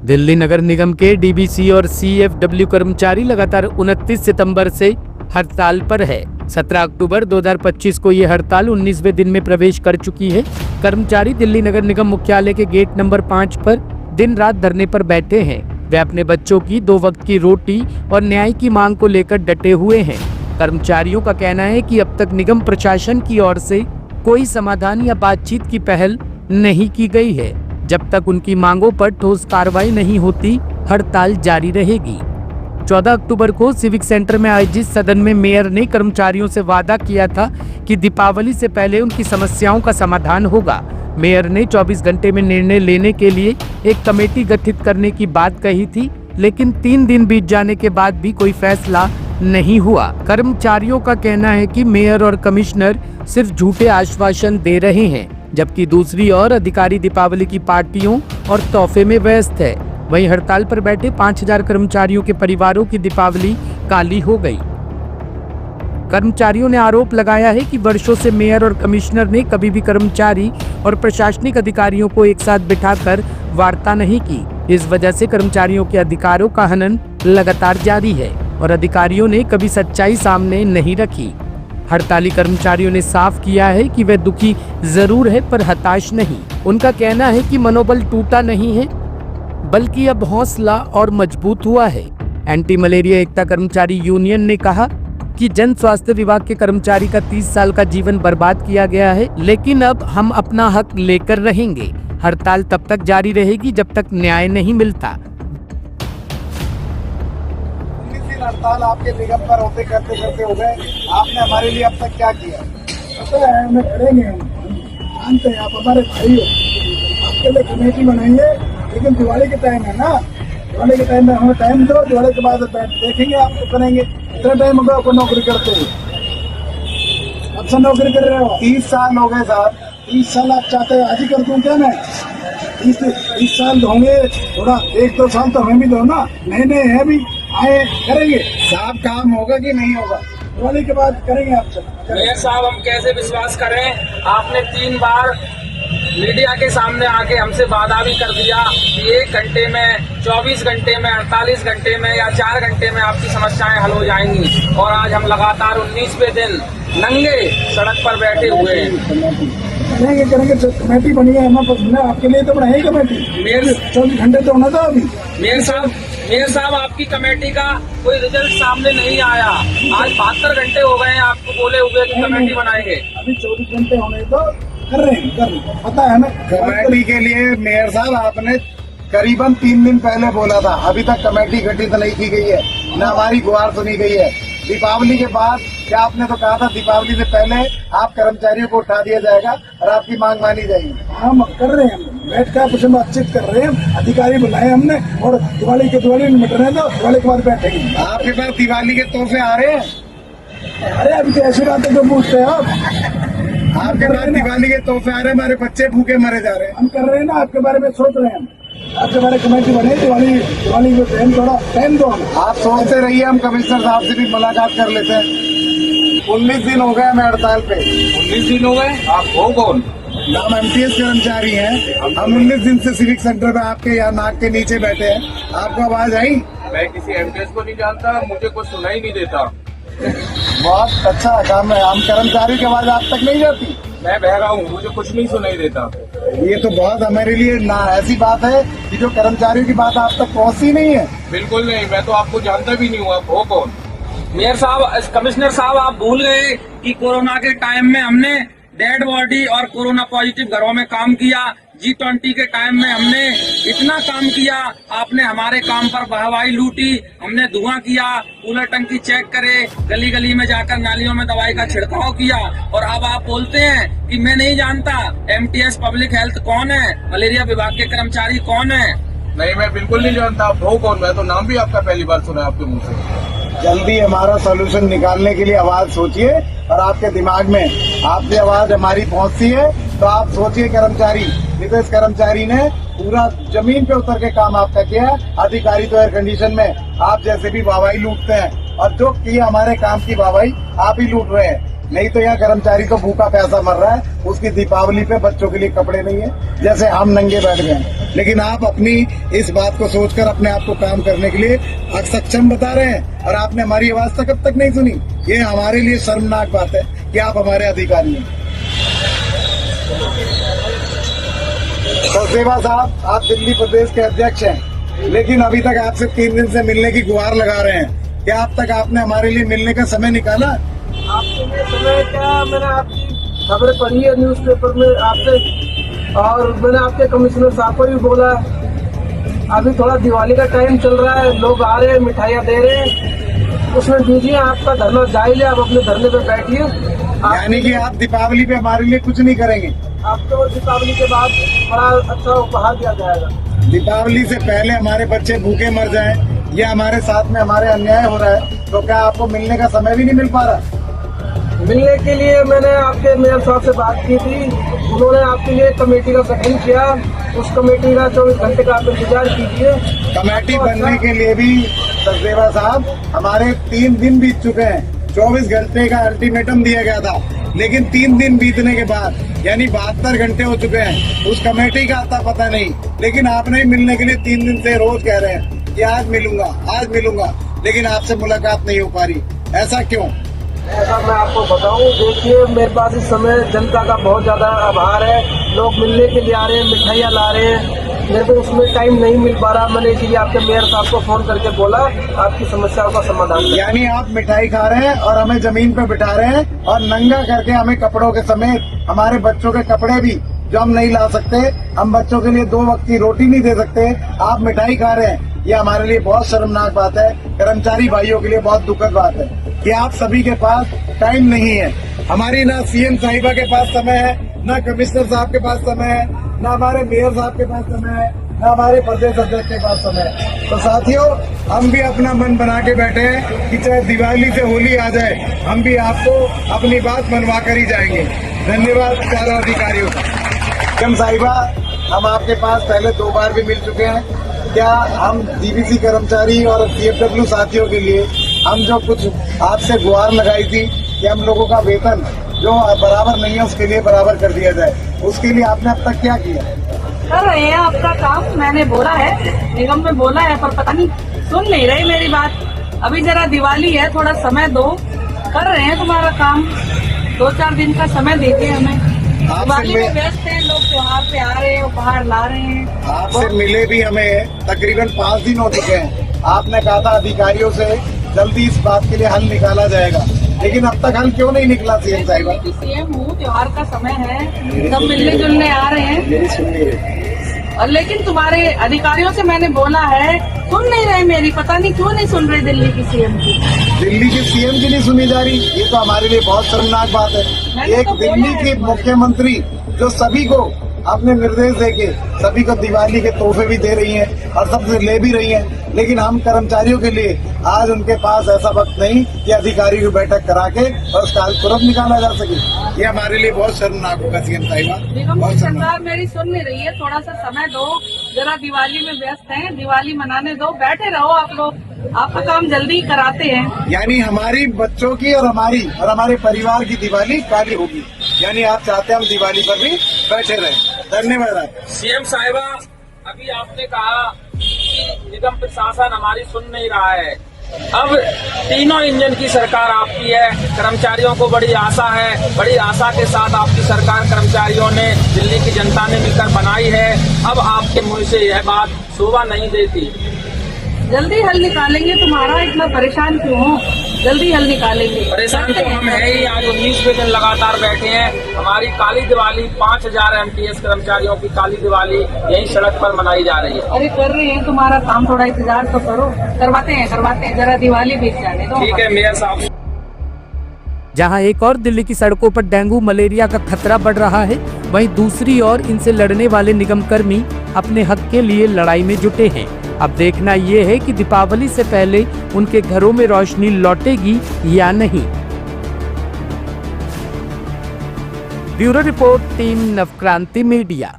दिल्ली नगर निगम के डीबीसी और सीएफडब्ल्यू कर्मचारी लगातार 29 सितंबर से हड़ताल पर है। 17 अक्टूबर 2025 को ये हड़ताल 19वें दिन में प्रवेश कर चुकी है। कर्मचारी दिल्ली नगर निगम मुख्यालय के गेट नंबर 5 पर दिन रात धरने पर बैठे हैं। वे अपने बच्चों की 2 वक्त की रोटी और न्याय की मांग को लेकर डटे हुए हैं। कर्मचारियों का कहना है कि अब तक निगम प्रशासन की ओर से कोई समाधान या बातचीत की पहल नहीं की गई है। जब तक उनकी मांगों पर ठोस कार्रवाई नहीं होती, हड़ताल जारी रहेगी। 14 अक्टूबर को सिविक सेंटर में आयोजित सदन में मेयर ने कर्मचारियों से वादा किया था कि दीपावली से पहले उनकी समस्याओं का समाधान होगा। मेयर ने 24 घंटे में निर्णय लेने के लिए एक कमेटी गठित करने की बात कही थी, लेकिन 3 दिन बीत जाने के बाद भी कोई फैसला नहीं हुआ। कर्मचारियों का कहना है कि मेयर और कमिश्नर सिर्फ झूठे आश्वासन दे रहे हैं, जबकि दूसरी ओर अधिकारी दीपावली की पार्टियों और तोहफे में व्यस्त है। वहीं हड़ताल पर बैठे 5000 कर्मचारियों के परिवारों की दीपावली काली हो गई। कर्मचारियों ने आरोप लगाया है कि वर्षों से मेयर और कमिश्नर ने कभी भी कर्मचारी और प्रशासनिक अधिकारियों को एक साथ बिठाकर वार्ता नहीं की। इस वजह से कर्मचारियों के अधिकारों का हनन लगातार जारी है और अधिकारियों ने कभी सच्चाई सामने नहीं रखी। हड़ताली कर्मचारियों ने साफ किया है कि वे दुखी जरूर है पर हताश नहीं। उनका कहना है कि मनोबल टूटा नहीं है, बल्कि अब हौसला और मजबूत हुआ है। एंटी मलेरिया एकता कर्मचारी यूनियन ने कहा कि जन स्वास्थ्य विभाग के कर्मचारी का 30 साल का जीवन बर्बाद किया गया है, लेकिन अब हम अपना हक लेकर रहेंगे। हड़ताल तब तक जारी रहेगी जब तक न्याय नहीं मिलता। हड़ताल आपके निगम पर होते करते करते हो गए, आपने हमारे लिए अब तक क्या किया? पता है हमें करेंगे, हम जानते हैं आप हमारे भाई हो, आपके लिए कमेटी बनाएंगे, लेकिन दिवाली के टाइम है ना, दिवाली के टाइम में हमें टाइम दो, दिवाली के बाद देखेंगे आपको करेंगे। इतना टाइम होगा आपको नौकरी करते हुए, अब से नौकरी कर रहे हो, 30 साल हो गए साहब। 30 साल आप चाहते हैं आज ही कर दूं क्या मैं? 30 साल होंगे, थोड़ा 1-2 साल तो हमें भी दो ना, नए है भी आए, करेंगे साहब। काम होगा कि नहीं होगा दिवाली के बाद करेंगे आपसे। मेयर साहब हम कैसे विश्वास करें? आपने 3 बार मीडिया के सामने आके हमसे वादा भी कर दिया कि 1 घंटे में, 24 घंटे में, 48 घंटे में या 4 घंटे में आपकी समस्याएं हल हो जाएंगी, और आज हम लगातार 19वें दिन नंगे सड़क पर बैठे हुए हैं। करेंगे कमेटी बनी है हमारे, आपके लिए तो बनाई कमेटी। मेयर 24 घंटे तो होना था अभी। मेयर साहब आपकी कमेटी का कोई रिजल्ट सामने नहीं आया। आज 72 घंटे हो गए हैं आपको बोले हुए कि कमेटी बनाएंगे। अभी 24 घंटे होने तो कर रहे हैं, पता है हमें। कमेटी के लिए मेयर साहब आपने करीबन 3 दिन पहले बोला था, अभी तक कमेटी गठित नहीं की गई है, न हमारी गुहार सुनी गई है। दीपावली के बाद क्या आपने तो कहा था दीपावली से पहले आप कर्मचारियों को उठा दिया जाएगा और आपकी मांग मानी जाएगी। हम कर रहे हैं, बैठ कर आपसे बातचीत कर रहे हैं, अधिकारी बुलाए हमने, और दिवाली निपट रहे हैं, तो दिवाली के बाद बैठेंगे। आपके पास दिवाली के तोहफे आ रहे हैं? अरे अभी तो ऐसी बातें तो पूछते हैं आप। आपके पास दिवाली के तोहफे आ रहे हैं, हमारे बच्चे भूखे मरे जा रहे हैं। हम कर रहे हैं ना, आपके बारे में सोच रहे हैं, आपके बारे कमेटी बने, दिवाली में थोड़ा टाइम दो। आप सोचते रहिए, हम कमिश्नर साहब से भी मुलाकात कर लेते हैं। 19 दिन हो गए हमें हड़ताल पे। 19 दिन हो गए? आप हो कौन? हम एमटीएस कर्मचारी हैं। हम 19 दिन से सिविक सेंटर में आपके यहाँ नाक के नीचे बैठे हैं। आपको आवाज आई? मैं किसी एमटीएस को नहीं जानता, मुझे कुछ सुनाई नहीं देता। बहुत अच्छा काम है, हम कर्मचारी की आवाज आप तक नहीं जाती? मैं बहरा हूँ, मुझे कुछ नहीं सुनाई देता। ये तो बहुत हमारे लिए ना ऐसी बात है कि जो कर्मचारियों की बात आप तक पहुँचती नहीं है। बिल्कुल नहीं, मैं तो आपको जानता भी नहीं हूँ, आप हो कौन? मेयर साहब, कमिश्नर साहब, आप भूल गए कि कोरोना के टाइम में हमने डेड बॉडी और कोरोना पॉजिटिव घरों में काम किया। G20 के टाइम में हमने इतना काम किया, आपने हमारे काम पर वाहवाही लूटी। हमने धुआं किया, कूलर टंकी चेक करे, गली गली में जाकर नालियों में दवाई का छिड़काव किया, और अब आप बोलते हैं कि मैं नहीं जानता एमटीएस पब्लिक हेल्थ कौन है, मलेरिया विभाग के कर्मचारी कौन है। नहीं, मैं बिल्कुल नहीं जानता। आप हो कौन? मैं तो नाम भी आपका पहली बार सुना है आपके मुंह से। जल्दी हमारा सॉल्यूशन निकालने के लिए आवाज सोचिए, और आपके दिमाग में आपकी आवाज हमारी पहुंचती है तो आप सोचिए कर्मचारी। नहीं तो इस कर्मचारी ने पूरा जमीन पे उतर के काम आपका किया है। अधिकारी तो एयर कंडीशन में आप जैसे भी वाहवाही लूटते हैं, और जो किए हमारे काम की वाहवाही आप ही लूट रहे हैं। नहीं तो यहाँ कर्मचारी तो भूखा प्यासा मर रहा है, उसकी दीपावली पे बच्चों के लिए कपड़े नहीं है, जैसे हम नंगे बैठ गए हैं। लेकिन आप अपनी इस बात को सोचकर अपने आप को काम करने के लिए असक्षम बता रहे हैं और आपने हमारी आवाज तक अब तक नहीं सुनी। ये हमारे लिए शर्मनाक बात है कि आप हमारे अधिकारी हैं। सचदेवा साहब, आप दिल्ली प्रदेश के अध्यक्ष हैं, लेकिन अभी तक आपसे 3 दिन से मिलने की गुहार लगा रहे हैं। क्या अब तक आपने हमारे लिए मिलने का समय निकाला? आपके लिए समय क्या, मैंने आपकी खबरें पढ़ी है न्यूज़पेपर में आपसे, और मैंने आपके कमिश्नर साहब को भी बोला। अभी थोड़ा दिवाली का टाइम चल रहा है, लोग आ रहे हैं, मिठाइयाँ दे रहे हैं, उसमें दीजिए, आपका धरना जायज है, आप अपने धरने पे बैठिए। यानी कि आप दीपावली पे हमारे लिए कुछ नहीं करेंगे? आपको दीपावली के बाद बड़ा अच्छा उपहार दिया जाएगा। दीपावली से पहले हमारे बच्चे भूखे मर जाएं, या हमारे साथ में हमारे अन्याय हो रहा है, तो क्या आपको मिलने का समय भी नहीं मिल पा रहा? मिलने के लिए मैंने आपके मेयर साहब से बात की थी, उन्होंने आपके लिए कमेटी का गठन किया। उस कमेटी का 24 घंटे का आप इंतजार कीजिए। कमेटी बनने के लिए भी सचदेवा साहब हमारे 3 दिन बीत चुके हैं। 24 घंटे का अल्टीमेटम दिया गया था, लेकिन 3 दिन बीतने के बाद यानी 72 घंटे हो चुके हैं, उस कमेटी का आता पता नहीं। लेकिन आपने मिलने के लिए 3 दिन से रोज कह रहे हैं कि आज मिलूंगा, लेकिन आपसे मुलाकात नहीं हो पा रही। ऐसा क्यों? ऐसा मैं आपको बताऊं, देखिए मेरे पास इस समय जनता का बहुत ज्यादा आभार है, लोग मिलने के लिए आ रहे हैं, मिठाइयाँ ला रहे हैं, मेरे को उसमें टाइम नहीं मिल पा रहा। मैंने इसीलिए आपके मेयर साहब को फोन करके बोला आपकी समस्याओं का समाधान। यानी आप मिठाई खा रहे हैं और हमें जमीन पे बिठा रहे हैं और नंगा करके हमें कपड़ों के समेत हमारे बच्चों के कपड़े भी जो हम नहीं ला सकते, हम बच्चों के लिए 2 वक्त की रोटी नहीं दे सकते, आप मिठाई खा रहे हैं। ये हमारे लिए बहुत शर्मनाक बात है, कर्मचारी भाइयों के लिए बहुत दुखद बात है कि आप सभी के पास टाइम नहीं है। हमारी ना सीएम साहिबा के पास समय है, ना कमिश्नर साहब के पास समय है, ना हमारे मेयर साहब के पास समय है, ना हमारे प्रदेश अध्यक्ष के पास समय है। तो साथियों, हम भी अपना मन बना के बैठे हैं कि चाहे दिवाली से होली आ जाए, हम भी आपको अपनी बात मनवा कर ही जाएंगे। धन्यवाद चारों अधिकारियों का। सीएम साहिबा, हम आपके पास पहले 2 बार भी मिल चुके हैं। क्या हम डीबीसी कर्मचारी और सीएफडब्ल्यू साथियों के लिए हम जो कुछ आपसे गुहार लगाई थी कि हम लोगों का वेतन जो बराबर नहीं है उसके लिए बराबर कर दिया जाए, उसके लिए आपने अब तक क्या किया? कर रहे हैं आपका काम, मैंने बोला है, निगम में बोला है, पर पता नहीं सुन नहीं रहे मेरी बात। अभी जरा दिवाली है, थोड़ा समय दो, कर रहे हैं तुम्हारा काम, 2-4 दिन का समय देते हमें। दिवाली में व्यस्त हैं लोग, त्योहार पे आ रहे हैं, उपहार ला रहे हैं। आपसे मिले भी हमें तकरीबन 5 दिन हो चुके हैं। आपने कहा था अधिकारियों से जल्दी इस बात के लिए हल निकाला जाएगा, लेकिन अब तक हल क्यों नहीं निकला? सीएम साहिबा, सीएम हूँ, त्योहार का समय है, सब मिलने जुलने आ रहे हैं, और लेकिन तुम्हारे अधिकारियों से मैंने बोला है, सुन नहीं रहे मेरी, पता नहीं क्यों नहीं सुन रहे दिल्ली की सीएम की। दिल्ली की सीएम की नहीं सुनी जा रही, ये तो हमारे लिए बहुत शर्मनाक बात है। एक दिल्ली की मुख्यमंत्री जो सभी को अपने निर्देश देके सभी को दिवाली के तोहफे भी दे रही हैं और सबसे ले भी रही हैं, लेकिन हम कर्मचारियों के लिए आज उनके पास ऐसा वक्त नहीं कि अधिकारी की बैठक करा के और उसका हल तुरंत निकाला जा सके। ये हमारे लिए बहुत शर्मनाक होगा सीएम साहिबा। निगम की सरकार मेरी सुन नहीं रही है, थोड़ा सा समय दो, जरा दिवाली में व्यस्त हैं, दिवाली मनाने दो, बैठे रहो आप लोग, आपका काम जल्दी कराते हैं। यानी हमारी बच्चों की और हमारे परिवार की दिवाली काली होगी, यानी आप चाहते हैं हम दिवाली पर भी बैठे रहें। धन्यवाद आप। सीएम साहिबा, अभी आपने कहा कि निगम प्रशासन हमारी सुन नहीं रहा है। अब तीनों इंजन की सरकार आपकी है, कर्मचारियों को बड़ी आशा है, बड़ी आशा के साथ आपकी सरकार कर्मचारियों ने, दिल्ली की जनता ने मिलकर बनाई है। अब आपके मुंह से यह बात शोभा नहीं देती। जल्दी हल निकालेंगे, तुम्हारा इतना परेशान क्यों हो, जल्दी हल निकालेंगे। परेशान तो हम है ही, आज 19वें दिन लगातार बैठे हैं। हमारी काली दिवाली 5000 एमटीएस कर्मचारियों की काली दिवाली यही सड़क पर मनाई जा रही है। अरे कर रहे हैं, तुम्हारा काम, थोड़ा इंतजार तो करो, करवाते हैं, जरा दिवाली बीत जाने दो। ठीक है मेयर साहब। जहां एक और दिल्ली की सड़कों पर डेंगू मलेरिया का खतरा बढ़ रहा है, वहीं दूसरी ओर इनसे लड़ने वाले निगम कर्मी अपने हक के लिए लड़ाई में जुटे हैं। अब देखना ये है कि दीपावली से पहले उनके घरों में रोशनी लौटेगी या नहीं। Bureau report, team Navkranti media.